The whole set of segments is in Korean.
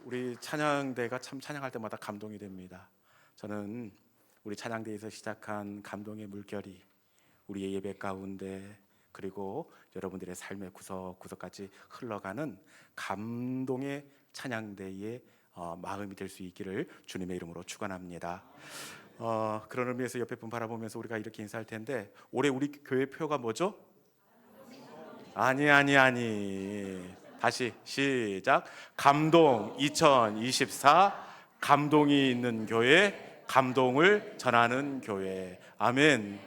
우리 찬양대가 참 찬양할 때마다 감동이 됩니다. 저는 우리 찬양대에서 시작한 감동의 물결이 우리의 예배 가운데 그리고 여러분들의 삶의 구석구석까지 흘러가는 감동의 찬양대의 마음이 될 수 있기를 주님의 이름으로 축원합니다. 그런 의미에서 옆에 분 바라보면서 우리가 이렇게 인사할 텐데, 올해 우리 교회 표가 뭐죠? 아니. 다시 시작. 감동 2024, 감동이 있는 교회, 감동을 전하는 교회. 아멘.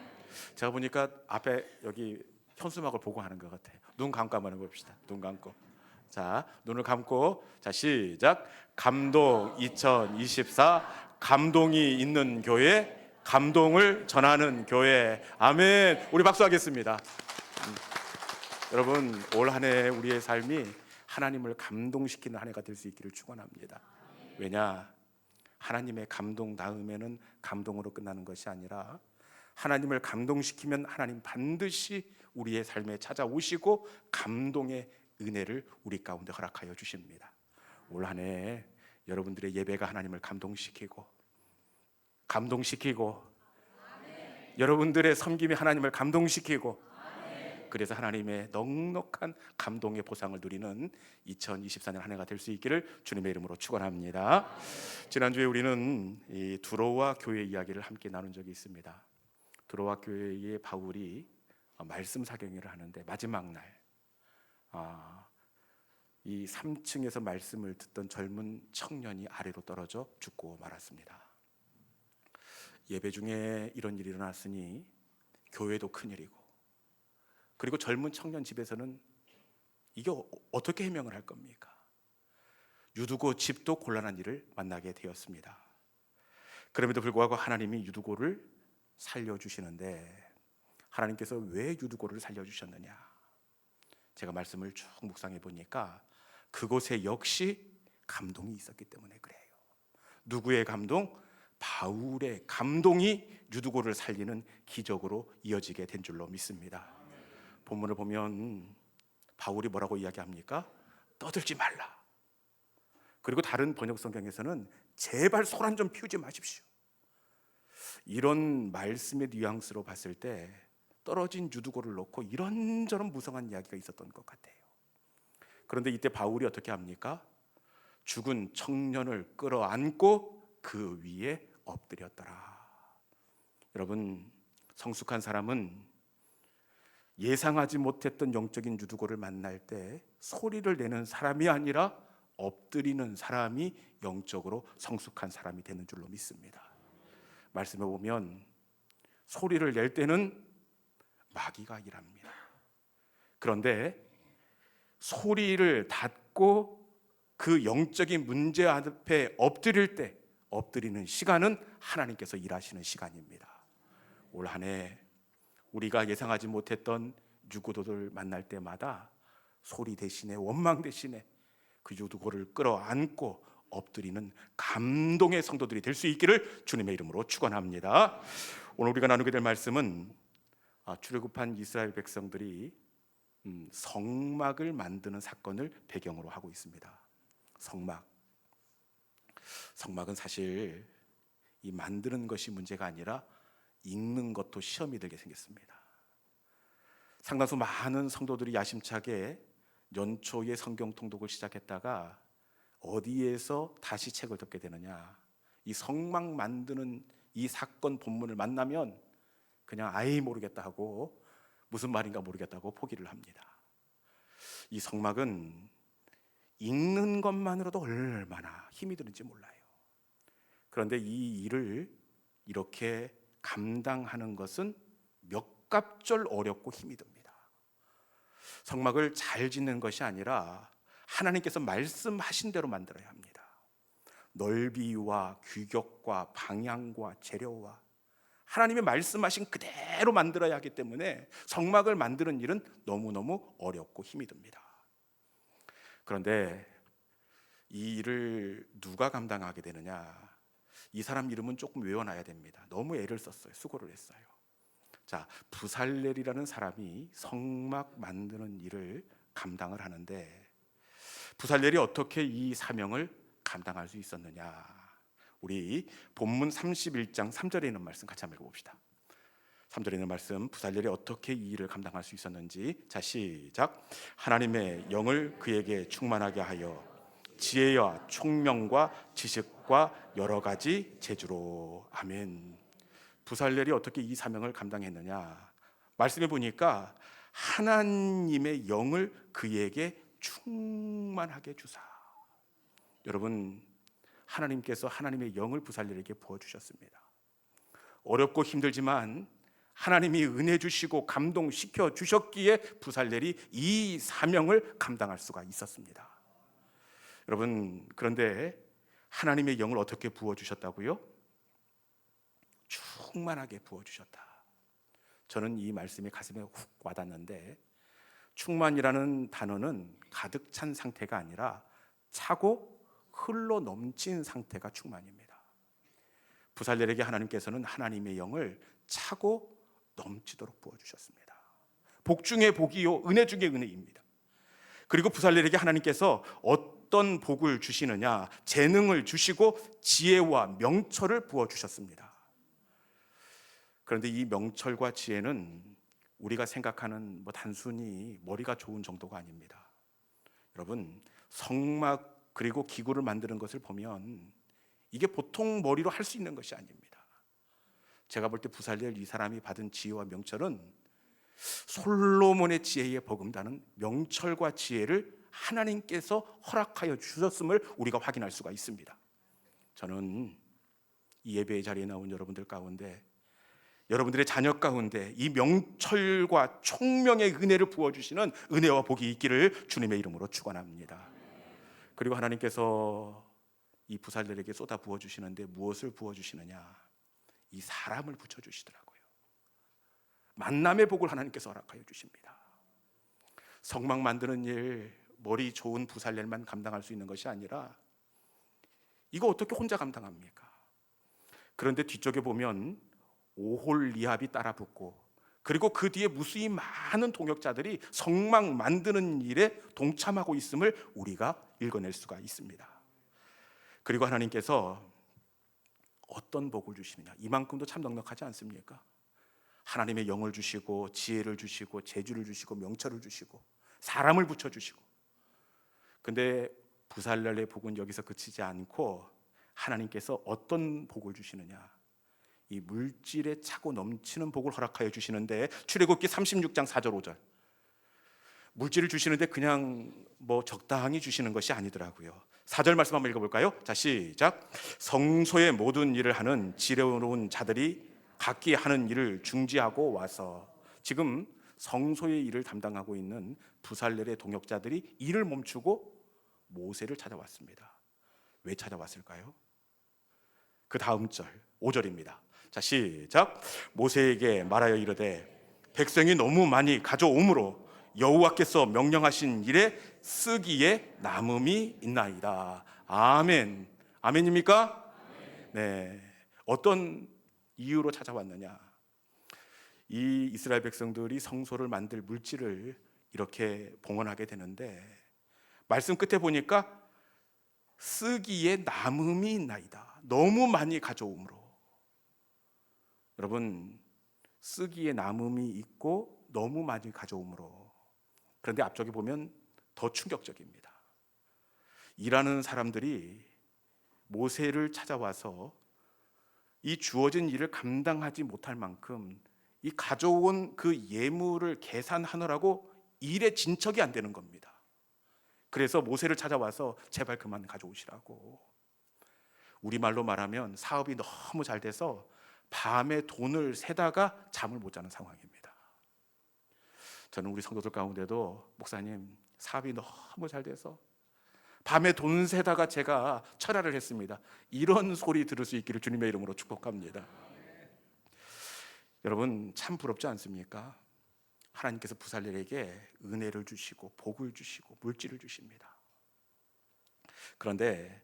제가 보니까 앞에 여기 현수막을 보고 하는 것 같아요. 눈 감고 한번 해봅시다. 눈 감고. 자, 눈을 감고. 자, 시작. 감동 2024, 감동이 있는 교회, 감동을 전하는 교회. 아멘. 우리 박수하겠습니다. 여러분, 올 한 해 우리의 삶이 하나님을 감동시키는 한 해가 될 수 있기를 축원합니다. 왜냐? 하나님의 감동 다음에는 감동으로 끝나는 것이 아니라, 하나님을 감동시키면 하나님 반드시 우리의 삶에 찾아오시고 감동의 은혜를 우리 가운데 허락하여 주십니다. 올 한 해 여러분들의 예배가 하나님을 감동시키고 여러분들의 섬김이 하나님을 감동시키고, 그래서 하나님의 넉넉한 감동의 보상을 누리는 2024년 한 해가 될 수 있기를 주님의 이름으로 축원합니다. 지난주에 우리는 이 두로와 교회 이야기를 함께 나눈 적이 있습니다. 두로와 교회의 바울이 말씀 사경회를 하는데, 마지막 날 이 3층에서 말씀을 듣던 젊은 청년이 아래로 떨어져 죽고 말았습니다. 예배 중에 이런 일이 일어났으니 교회도 큰일이고, 그리고 젊은 청년 집에서는 이게 어떻게 해명을 할 겁니까? 유두고 집도 곤란한 일을 만나게 되었습니다. 그럼에도 불구하고 하나님이 유두고를 살려주시는데, 하나님께서 왜 유두고를 살려주셨느냐? 제가 말씀을 쭉 묵상해 보니까 그곳에 역시 감동이 있었기 때문에 그래요. 누구의 감동? 바울의 감동이 유두고를 살리는 기적으로 이어지게 된 줄로 믿습니다. 본문을 보면 바울이 뭐라고 이야기합니까? 떠들지 말라. 그리고 다른 번역 성경에서는 제발 소란 좀 피우지 마십시오. 이런 말씀의 뉘앙스로 봤을 때 떨어진 유두고를 놓고 이런저런 무성한 이야기가 있었던 것 같아요. 그런데 이때 바울이 어떻게 합니까? 죽은 청년을 끌어안고 그 위에 엎드렸더라. 여러분, 성숙한 사람은 예상하지 못했던 영적인 유두고를 만날 때 소리를 내는 사람이 아니라 엎드리는 사람이 영적으로 성숙한 사람이 되는 줄로 믿습니다. 말씀에 보면 소리를 낼 때는 마귀가 일합니다. 그런데 소리를 닫고 그 영적인 문제 앞에 엎드릴 때, 엎드리는 시간은 하나님께서 일하시는 시간입니다. 올 한 해 우리가 예상하지 못했던 유두고를 만날 때마다 소리 대신에, 원망 대신에 그 유두고를 끌어안고 엎드리는 감동의 성도들이 될 수 있기를 주님의 이름으로 축원합니다. 오늘 우리가 나누게 될 말씀은 출애굽한 이스라엘 백성들이 성막을 만드는 사건을 배경으로 하고 있습니다. 성막은 사실 이 만드는 것이 문제가 아니라 읽는 것도 시험이 되게 생겼습니다. 상당수 많은 성도들이 야심차게 연초에 성경 통독을 시작했다가 어디에서 다시 책을 듣게 되느냐? 이 성막 만드는 이 사건 본문을 만나면 그냥 아예 모르겠다 하고, 무슨 말인가 모르겠다고 포기를 합니다. 이 성막은 읽는 것만으로도 얼마나 힘이 드는지 몰라요. 그런데 이 일을 이렇게 감당하는 것은 몇 갑절 어렵고 힘이 듭니다. 성막을 잘 짓는 것이 아니라 하나님께서 말씀하신 대로 만들어야 합니다. 넓이와 규격과 방향과 재료와 하나님의 말씀하신 그대로 만들어야 하기 때문에 성막을 만드는 일은 너무너무 어렵고 힘이 듭니다. 그런데 이 일을 누가 감당하게 되느냐? 이 사람 이름은 조금 외워놔야 됩니다. 너무 애를 썼어요. 수고를 했어요. 자, 부살렐이라는 사람이 성막 만드는 일을 감당을 하는데, 부살렐이 어떻게 이 사명을 감당할 수 있었느냐? 우리 본문 31장 3절에 있는 말씀 같이 한번 읽어봅시다. 3절에 있는 말씀, 부살렐이 어떻게 이 일을 감당할 수 있었는지. 자, 시작. 하나님의 영을 그에게 충만하게 하여 지혜와 총명과 지식과 여러 가지 재주로. 아멘. 부살렐이 어떻게 이 사명을 감당했느냐? 말씀해 보니까 하나님의 영을 그에게 충만하게 주사. 여러분, 하나님께서 하나님의 영을 부살렐에게 부어주셨습니다. 어렵고 힘들지만 하나님이 은혜 주시고 감동시켜 주셨기에 부살렐이 이 사명을 감당할 수가 있었습니다. 여러분, 그런데 하나님의 영을 어떻게 부어주셨다고요? 충만하게 부어주셨다. 저는 이 말씀이 가슴에 훅 와닿는데, 충만이라는 단어는 가득 찬 상태가 아니라 차고 흘러 넘친 상태가 충만입니다. 부살렐에게 하나님께서는 하나님의 영을 차고 넘치도록 부어주셨습니다. 복 중에 복이요 은혜 중에 은혜입니다. 그리고 부살렐에게 하나님께서 어떤 복을 주시느냐? 재능을 주시고 지혜와 명철을 부어주셨습니다. 그런데 이 명철과 지혜는 우리가 생각하는 단순히 머리가 좋은 정도가 아닙니다. 여러분, 성막 그리고 기구를 만드는 것을 보면 이게 보통 머리로 할 수 있는 것이 아닙니다. 제가 볼 때 부살렐 이 사람이 받은 지혜와 명철은 솔로몬의 지혜에 버금다는 명철과 지혜를 하나님께서 허락하여 주셨음을 우리가 확인할 수가 있습니다. 저는 이 예배의 자리에 나온 여러분들 가운데, 여러분들의 자녀 가운데 이 명철과 총명의 은혜를 부어주시는 은혜와 복이 있기를 주님의 이름으로 축원합니다. 그리고 하나님께서 이 부살렐에게 쏟아 부어주시는데 무엇을 부어주시느냐? 이 사람을 붙여주시더라고요. 만남의 복을 하나님께서 허락하여 주십니다. 성막 만드는 일, 머리 좋은 부살렐만 감당할 수 있는 것이 아니라 이거 어떻게 혼자 감당합니까? 그런데 뒤쪽에 보면 오홀리압이 따라 붙고, 그리고 그 뒤에 무수히 많은 동역자들이 성막 만드는 일에 동참하고 있음을 우리가 읽어낼 수가 있습니다. 그리고 하나님께서 어떤 복을 주시느냐? 이만큼도 참 넉넉하지 않습니까? 하나님의 영을 주시고 지혜를 주시고 재주를 주시고 명철을 주시고 사람을 붙여주시고. 근데 부살렐의 복은 여기서 그치지 않고 하나님께서 어떤 복을 주시느냐? 이 물질에 차고 넘치는 복을 허락하여 주시는데, 출애굽기 36장 4절 5절, 물질을 주시는데 그냥 적당히 주시는 것이 아니더라고요. 4절 말씀 한번 읽어볼까요? 자, 시작. 성소의 모든 일을 하는 지혜로운 자들이 각기 하는 일을 중지하고 와서. 지금 성소의 일을 담당하고 있는 부살렐의 동역자들이 일을 멈추고 모세를 찾아왔습니다. 왜 찾아왔을까요? 그 다음 절 5절입니다. 자, 시작. 모세에게 말하여 이르되 백성이 너무 많이 가져오므로 여호와께서 명령하신 일에 쓰기에 남음이 있나이다. 아멘. 아멘입니까? 네. 어떤 이유로 찾아왔느냐? 이 이스라엘 백성들이 성소를 만들 물질을 이렇게 봉헌하게 되는데, 말씀 끝에 보니까 쓰기에 남음이 있나이다. 너무 많이 가져오므로. 여러분, 쓰기에 남음이 있고 너무 많이 가져오므로. 그런데 앞쪽에 보면 더 충격적입니다. 일하는 사람들이 모세를 찾아와서 이 주어진 일을 감당하지 못할 만큼 이 가져온 그 예물을 계산하느라고 일에 진척이 안 되는 겁니다. 그래서 모세를 찾아와서 제발 그만 가져오시라고. 우리말로 말하면 사업이 너무 잘 돼서 밤에 돈을 세다가 잠을 못 자는 상황입니다. 저는 우리 성도들 가운데도, 목사님 사업이 너무 잘 돼서 밤에 돈 세다가 제가 철야를 했습니다, 이런 소리 들을 수 있기를 주님의 이름으로 축복합니다. 여러분, 참 부럽지 않습니까? 하나님께서 부살렐에게 은혜를 주시고 복을 주시고 물질을 주십니다. 그런데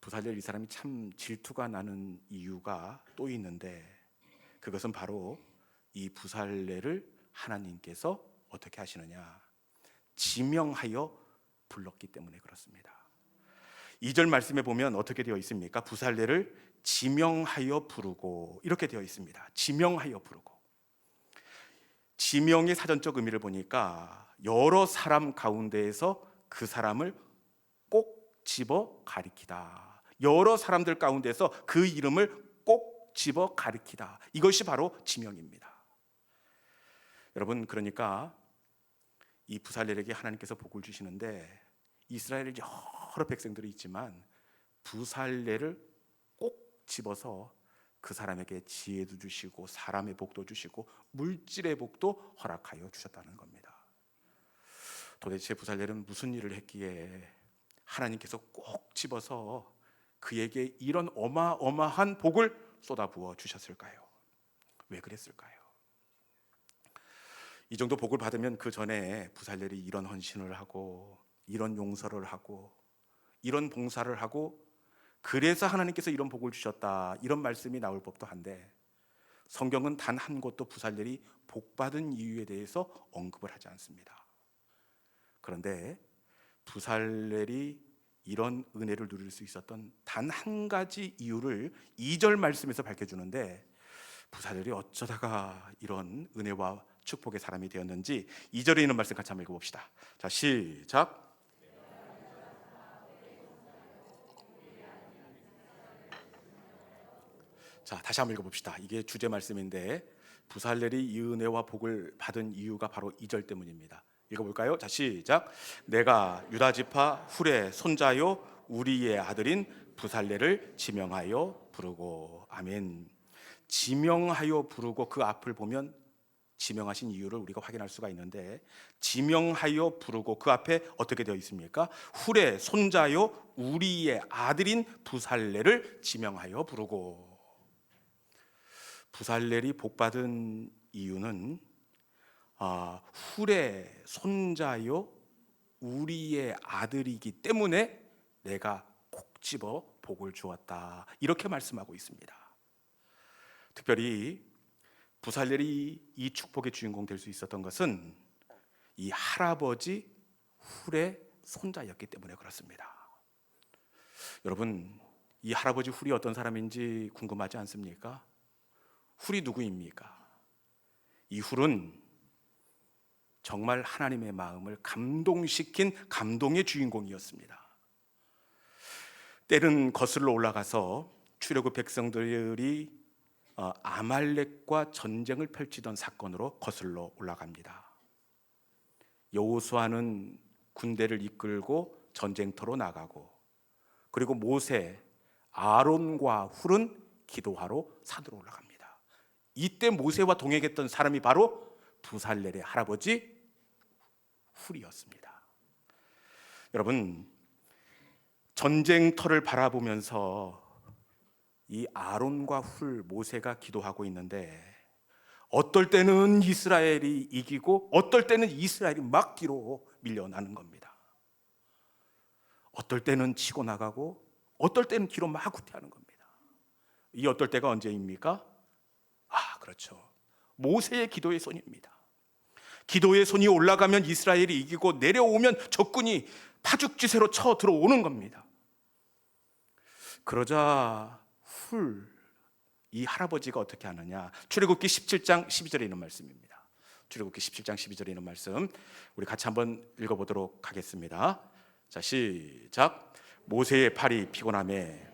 부살렐 이 사람이 참 질투가 나는 이유가 또 있는데, 그것은 바로 이 부살렐을 하나님께서 어떻게 하시느냐? 지명하여 불렀기 때문에 그렇습니다. 2절 말씀에 보면 어떻게 되어 있습니까? 부살레를 지명하여 부르고 이렇게 되어 있습니다. 지명하여 부르고. 지명의 사전적 의미를 보니까 여러 사람 가운데에서 그 사람을 꼭 집어 가리키다. 여러 사람들 가운데서 그 이름을 꼭 집어 가리키다. 이것이 바로 지명입니다. 여러분, 그러니까 이 부살렐에게 하나님께서 복을 주시는데 이스라엘에 여러 백성들이 있지만 부살렐을 꼭 집어서 그 사람에게 지혜도 주시고 사람의 복도 주시고 물질의 복도 허락하여 주셨다는 겁니다. 도대체 부살렐은 무슨 일을 했기에 하나님께서 꼭 집어서 그에게 이런 어마어마한 복을 쏟아부어 주셨을까요? 왜 그랬을까요? 이 정도 복을 받으면 그 전에 부살렐이 이런 헌신을 하고 이런 용서를 하고 이런 봉사를 하고 그래서 하나님께서 이런 복을 주셨다 이런 말씀이 나올 법도 한데 성경은 단 한 곳도 부살렐이 복받은 이유에 대해서 언급을 하지 않습니다. 그런데 부살렐이 이런 은혜를 누릴 수 있었던 단 한 가지 이유를 2절 말씀에서 밝혀주는데 부살렐이 어쩌다가 이런 은혜와 축복의 사람이 되었는지 2절에 있는 말씀 같이 한번 읽어봅시다. 자, 시작. 자, 다시 한번 읽어봅시다. 이게 주제 말씀인데 부살렐이 이 은혜와 복을 받은 이유가 바로 2절 때문입니다. 읽어볼까요? 자, 시작. 내가 유다 지파 훌의 손자요 우리의 아들인 부살렐을 지명하여 부르고. 아멘. 지명하여 부르고 그 앞을 보면 지명하신 이유를 우리가 확인할 수가 있는데 지명하여 부르고 그 앞에 어떻게 되어 있습니까? 훌의 손자요 우리의 아들인 부살렐을 지명하여 부르고. 부살렐이 복받은 이유는 훌의 손자요 우리의 아들이기 때문에 내가 콕 집어 복을 주었다 이렇게 말씀하고 있습니다. 특별히 부살렐이 이 축복의 주인공 될 수 있었던 것은 이 할아버지 훌의 손자였기 때문에 그렇습니다. 여러분, 이 할아버지 훌이 어떤 사람인지 궁금하지 않습니까? 훌이 누구입니까? 이 훌은 정말 하나님의 마음을 감동시킨 감동의 주인공이었습니다. 때는 거슬러 올라가서 출애굽 백성들이 아말렉과 전쟁을 펼치던 사건으로 거슬러 올라갑니다. 여호수아는 군대를 이끌고 전쟁터로 나가고 그리고 모세, 아론과 훌은 기도하러 산으로 올라갑니다. 이때 모세와 동행했던 사람이 바로 부살렐의 할아버지 훌이었습니다. 여러분, 전쟁터를 바라보면서 이 아론과 훌, 모세가 기도하고 있는데 어떨 때는 이스라엘이 이기고 어떨 때는 이스라엘이 막 뒤로 밀려나는 겁니다. 어떨 때는 치고 나가고 어떨 때는 뒤로 막 후퇴하는 겁니다. 이 어떨 때가 언제입니까? 그렇죠. 모세의 기도의 손입니다. 기도의 손이 올라가면 이스라엘이 이기고 내려오면 적군이 파죽지세로 쳐 들어오는 겁니다. 그러자 이 할아버지가 어떻게 하느냐? 출애굽기 17장 12절에 있는 말씀입니다. 출애굽기 17장 12절에 있는 말씀 우리 같이 한번 읽어보도록 하겠습니다. 자, 시작. 모세의 팔이 피곤함에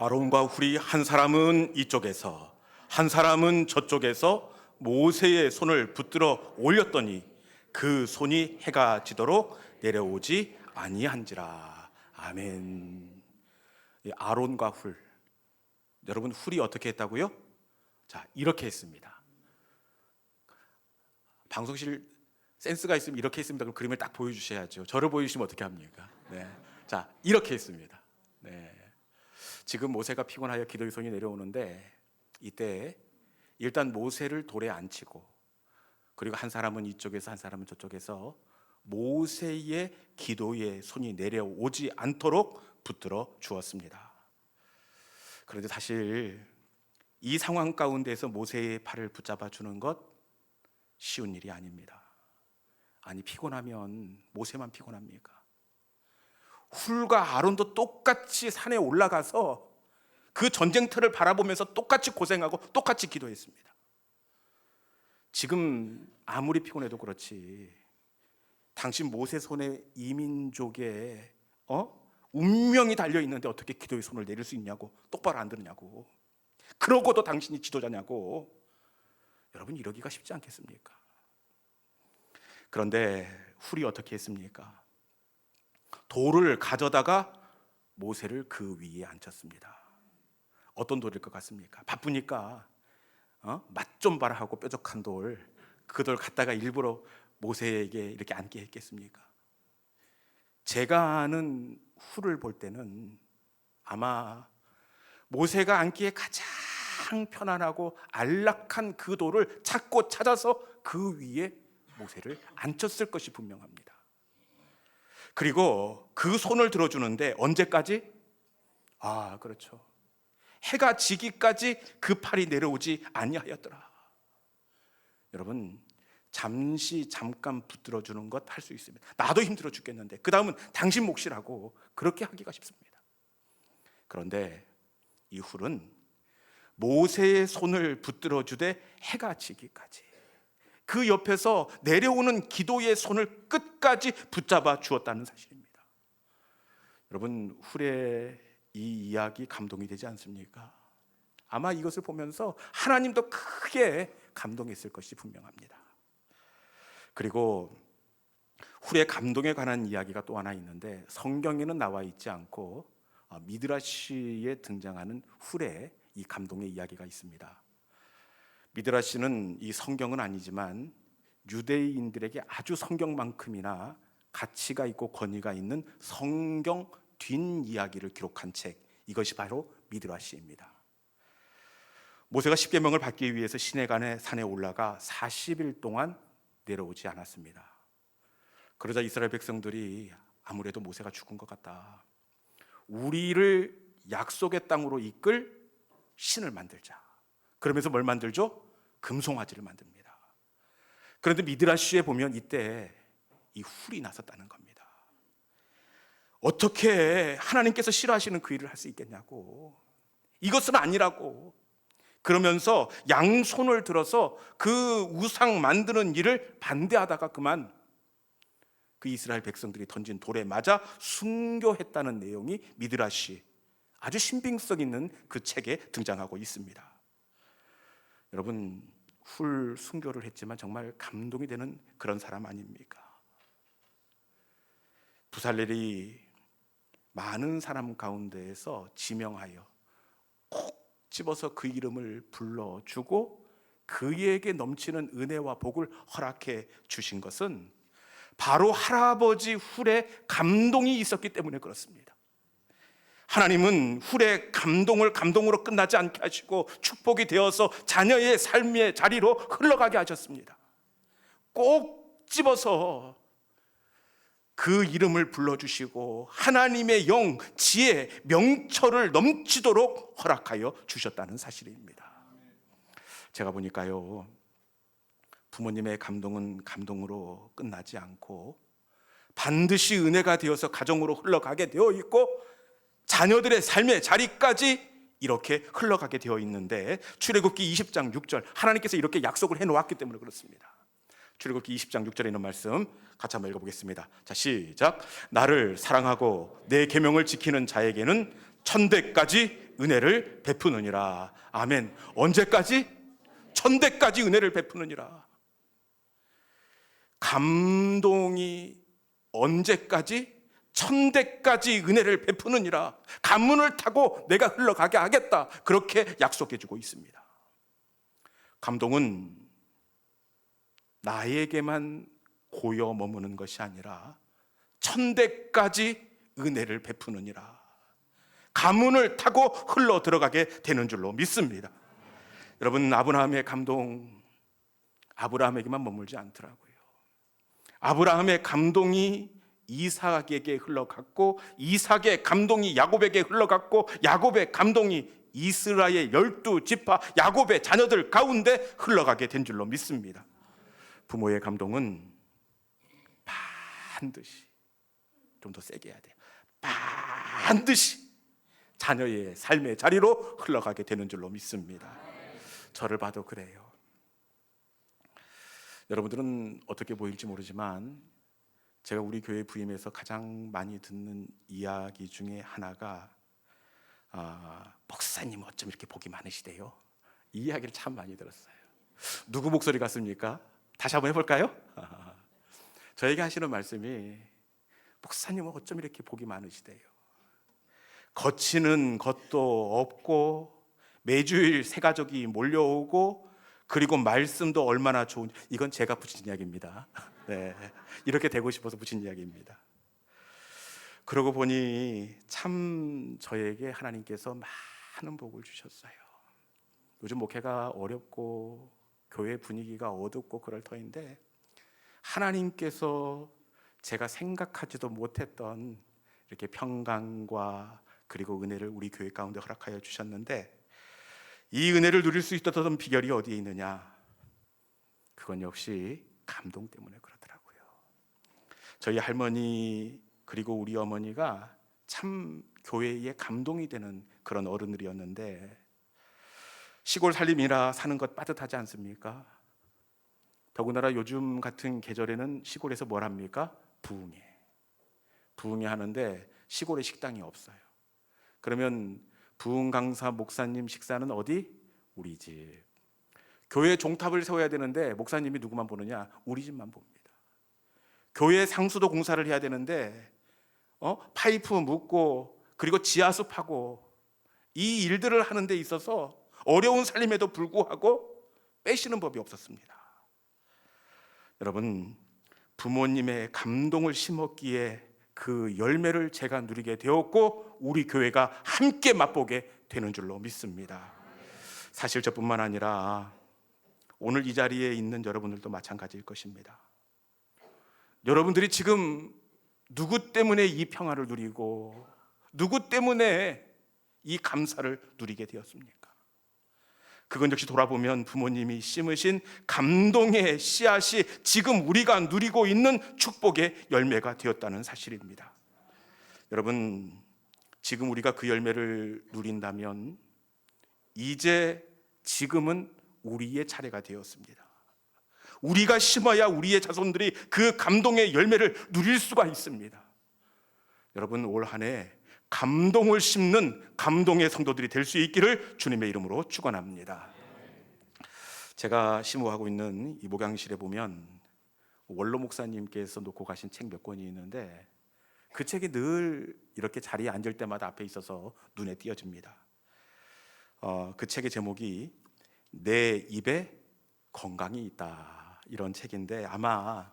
아론과 훌이 한 사람은 이쪽에서 한 사람은 저쪽에서 모세의 손을 붙들어 올렸더니 그 손이 해가 지도록 내려오지 아니한지라. 아멘. 아론과 훌, 여러분 훌이 어떻게 했다고요? 자, 이렇게 했습니다. 방송실 센스가 있으면 이렇게 했습니다. 그럼 그림을 딱 보여주셔야죠. 저를 보여주시면 어떻게 합니까? 네. 자, 이렇게 했습니다. 네. 지금 모세가 피곤하여 기도의 손이 내려오는데 이때 일단 모세를 돌에 앉히고 그리고 한 사람은 이쪽에서 한 사람은 저쪽에서 모세의 기도의 손이 내려오지 않도록 붙들어 주었습니다. 그런데 사실 이 상황 가운데서 모세의 팔을 붙잡아 주는 것 쉬운 일이 아닙니다. 아니, 피곤하면 모세만 피곤합니까? 훌과 아론도 똑같이 산에 올라가서 그 전쟁터를 바라보면서 똑같이 고생하고 똑같이 기도했습니다. 지금 아무리 피곤해도 그렇지, 당신 모세 손에 이민족의 운명이 달려있는데 어떻게 기도의 손을 내릴 수 있냐고, 똑바로 안 들으냐고, 그러고도 당신이 지도자냐고. 여러분, 이러기가 쉽지 않겠습니까? 그런데 훌이 어떻게 했습니까? 돌을 가져다가 모세를 그 위에 앉혔습니다. 어떤 돌일 것 같습니까? 바쁘니까 맛 좀 봐라 하고 뾰족한 돌, 그 돌 갖다가 일부러 모세에게 이렇게 앉게 했겠습니까? 제가 아는 훌을 볼 때는 아마 모세가 앉기에 가장 편안하고 안락한 그 돌을 찾고 찾아서 그 위에 모세를 앉혔을 것이 분명합니다. 그리고 그 손을 들어주는데 언제까지? 그렇죠, 해가 지기까지 그 팔이 내려오지 아니하였더라. 여러분, 잠깐 붙들어주는 것 할 수 있습니다. 나도 힘들어 죽겠는데 그 다음은 당신 몫이라고 그렇게 하기가 쉽습니다. 그런데 이 훌은 모세의 손을 붙들어주되 해가 지기까지 그 옆에서 내려오는 기도의 손을 끝까지 붙잡아 주었다는 사실입니다. 여러분, 훌의 이 이야기 감동이 되지 않습니까? 아마 이것을 보면서 하나님도 크게 감동했을 것이 분명합니다. 그리고 훌의 감동에 관한 이야기가 또 하나 있는데, 성경에는 나와 있지 않고 미드라시에 등장하는 훌의 이 감동의 이야기가 있습니다. 미드라시는 이 성경은 아니지만 유대인들에게 아주 성경만큼이나 가치가 있고 권위가 있는 성경 뒷이야기를 기록한 책, 이것이 바로 미드라시입니다. 모세가 십계명을 받기 위해서 시내간의 산에 올라가 40일 동안 내려오지 않았습니다. 그러자 이스라엘 백성들이 아무래도 모세가 죽은 것 같다, 우리를 약속의 땅으로 이끌 신을 만들자. 그러면서 뭘 만들죠? 금송아지를 만듭니다. 그런데 미드라시에 보면 이때 이 훌이 나섰다는 겁니다. 어떻게 하나님께서 싫어하시는 그 일을 할 수 있겠냐고, 이것은 아니라고. 그러면서 양손을 들어서 그 우상 만드는 일을 반대하다가 그만 그 이스라엘 백성들이 던진 돌에 맞아 순교했다는 내용이 미드라시, 아주 신빙성 있는 그 책에 등장하고 있습니다. 여러분, 훌 순교를 했지만 정말 감동이 되는 그런 사람 아닙니까? 부살렐이 많은 사람 가운데에서 지명하여 콕 집어서 그 이름을 불러주고 그에게 넘치는 은혜와 복을 허락해 주신 것은 바로 할아버지 훌의 감동이 있었기 때문에 그렇습니다. 하나님은 훌의 감동을 감동으로 끝나지 않게 하시고 축복이 되어서 자녀의 삶의 자리로 흘러가게 하셨습니다. 꼭 집어서 그 이름을 불러주시고 하나님의 영, 지혜, 명철을 넘치도록 허락하여 주셨다는 사실입니다. 제가 보니까요, 부모님의 감동은 감동으로 끝나지 않고 반드시 은혜가 되어서 가정으로 흘러가게 되어 있고 자녀들의 삶의 자리까지 이렇게 흘러가게 되어 있는데, 출애굽기 20장 6절, 하나님께서 이렇게 약속을 해놓았기 때문에 그렇습니다. 출애굽기 20장 6절에 있는 말씀 같이 한번 읽어보겠습니다. 자, 시작. 나를 사랑하고 내 계명을 지키는 자에게는 천대까지 은혜를 베푸느니라. 아멘. 언제까지? 천대까지 은혜를 베푸느니라. 감동이 언제까지? 천대까지 은혜를 베푸느니라. 가문을 타고 내가 흘러가게 하겠다, 그렇게 약속해주고 있습니다. 감동은 나에게만 고여 머무는 것이 아니라 천대까지 은혜를 베푸느니라. 가문을 타고 흘러 들어가게 되는 줄로 믿습니다. 여러분, 아브라함의 감동, 아브라함에게만 머물지 않더라고요. 아브라함의 감동이 이삭에게 흘러갔고, 이삭의 감동이 야곱에게 흘러갔고, 야곱의 감동이 이스라엘 12지파 야곱의 자녀들 가운데 흘러가게 된 줄로 믿습니다. 부모의 감동은 반드시, 좀 더 세게 해야 돼요, 반드시 자녀의 삶의 자리로 흘러가게 되는 줄로 믿습니다. 저를 봐도 그래요. 여러분들은 어떻게 보일지 모르지만 제가 우리 교회 부임에서 가장 많이 듣는 이야기 중에 하나가 목사님 어쩜 이렇게 복이 많으시대요. 이 이야기를 참 많이 들었어요. 누구 목소리 같습니까? 다시 한번 해볼까요? 저에게 하시는 말씀이 목사님은 어쩜 이렇게 복이 많으시대요. 거치는 것도 없고 매주일 새 가족이 몰려오고 그리고 말씀도 얼마나 좋은, 이건 제가 붙인 이야기입니다. 네, 이렇게 되고 싶어서 붙인 이야기입니다. 그러고 보니 참 저에게 하나님께서 많은 복을 주셨어요. 요즘 목회가 어렵고 교회 분위기가 어둡고 그럴 터인데 하나님께서 제가 생각하지도 못했던 이렇게 평강과 그리고 은혜를 우리 교회 가운데 허락하여 주셨는데, 이 은혜를 누릴 수 있었던 비결이 어디에 있느냐? 그건 역시 감동 때문에 그러더라고요. 저희 할머니 그리고 우리 어머니가 참 교회에 감동이 되는 그런 어른들이었는데, 시골 살림이라 사는 것 빠듯하지 않습니까? 더군다나 요즘 같은 계절에는 시골에서 뭘 합니까? 부흥회 하는데 시골에 식당이 없어요. 그러면 부흥 강사 목사님 식사는 어디? 우리 집. 교회 종탑을 세워야 되는데 목사님이 누구만 보느냐? 우리 집만 봅니다. 교회 상수도 공사를 해야 되는데 파이프 묻고 그리고 지하수파고 이 일들을 하는 데 있어서 어려운 살림에도 불구하고 빼시는 법이 없었습니다. 여러분, 부모님의 감동을 심었기에 그 열매를 제가 누리게 되었고 우리 교회가 함께 맛보게 되는 줄로 믿습니다. 사실 저뿐만 아니라 오늘 이 자리에 있는 여러분들도 마찬가지일 것입니다. 여러분들이 지금 누구 때문에 이 평화를 누리고 누구 때문에 이 감사를 누리게 되었습니까? 그건 역시 돌아보면 부모님이 심으신 감동의 씨앗이 지금 우리가 누리고 있는 축복의 열매가 되었다는 사실입니다. 여러분, 지금 우리가 그 열매를 누린다면 이제 지금은 우리의 차례가 되었습니다. 우리가 심어야 우리의 자손들이 그 감동의 열매를 누릴 수가 있습니다. 여러분, 올 한 해 감동을 심는 감동의 성도들이 될 수 있기를 주님의 이름으로 축원합니다. 제가 심호하고 있는 이 목양실에 보면 원로 목사님께서 놓고 가신 책 몇 권이 있는데 그 책이 늘 이렇게 자리에 앉을 때마다 앞에 있어서 눈에 띄어집니다. 그 책의 제목이 내 입에 건강이 있다, 이런 책인데 아마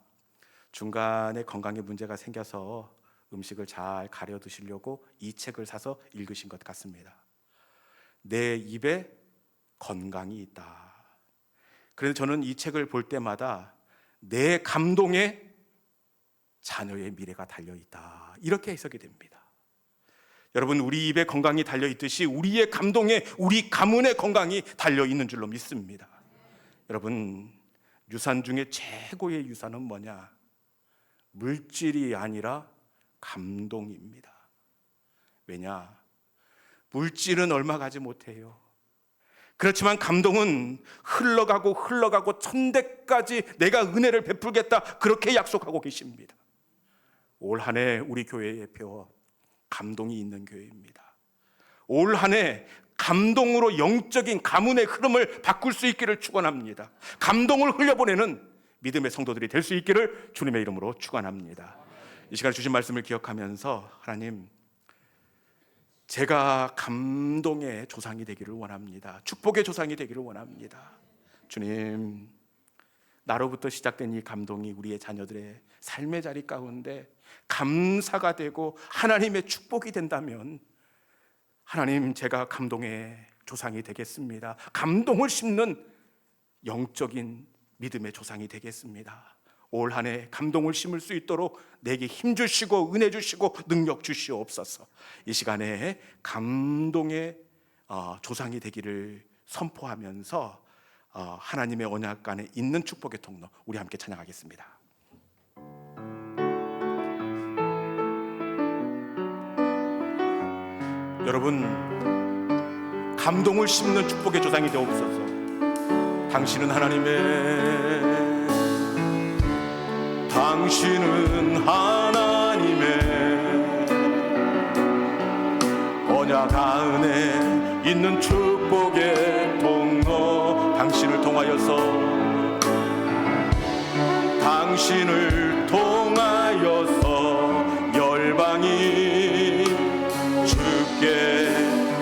중간에 건강에 문제가 생겨서 음식을 잘 가려 드시려고 이 책을 사서 읽으신 것 같습니다. 내 입에 건강이 있다. 그래서 저는 이 책을 볼 때마다 내 감동에 자녀의 미래가 달려있다, 이렇게 해석이 됩니다. 여러분, 우리 입에 건강이 달려있듯이 우리의 감동에 우리 가문의 건강이 달려있는 줄로 믿습니다. 여러분, 유산 중에 최고의 유산은 뭐냐? 물질이 아니라 감동입니다. 왜냐? 물질은 얼마 가지 못해요. 그렇지만 감동은 흘러가고 천대까지 내가 은혜를 베풀겠다, 그렇게 약속하고 계십니다. 올 한 해 우리 교회의 표 감동이 있는 교회입니다. 올 한 해 감동으로 영적인 가문의 흐름을 바꿀 수 있기를 축원합니다. 감동을 흘려보내는 믿음의 성도들이 될 수 있기를 주님의 이름으로 축원합니다. 이 시간에 주신 말씀을 기억하면서 하나님, 제가 감동의 조상이 되기를 원합니다. 축복의 조상이 되기를 원합니다. 주님, 나로부터 시작된 이 감동이 우리의 자녀들의 삶의 자리 가운데 감사가 되고 하나님의 축복이 된다면 하나님, 제가 감동의 조상이 되겠습니다. 감동을 심는 영적인 믿음의 조상이 되겠습니다. 올 한 해 감동을 심을 수 있도록 내게 힘 주시고 은혜 주시고 능력 주시옵소서. 이 시간에 감동의 조상이 되기를 선포하면서 하나님의 언약 안에 있는 축복의 통로, 우리 함께 찬양하겠습니다. 여러분, 감동을 심는 축복의 조상이 되옵소서. 당신은 하나님의 언약 안에 있는 축복의 통로. 당신을 통하여서 열방이 주께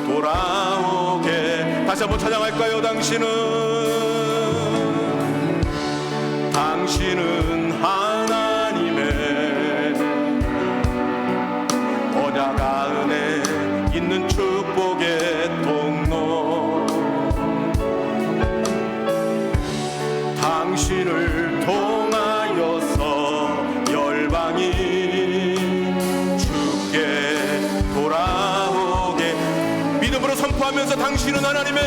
돌아오게. 다시 한번 찬양할까요? 당신은 하나님의 언약 안에 있는 축복의 통로. 당신을 통하여서 열방이 주께 돌아오게. 믿음으로 선포하면서 당신은 하나님의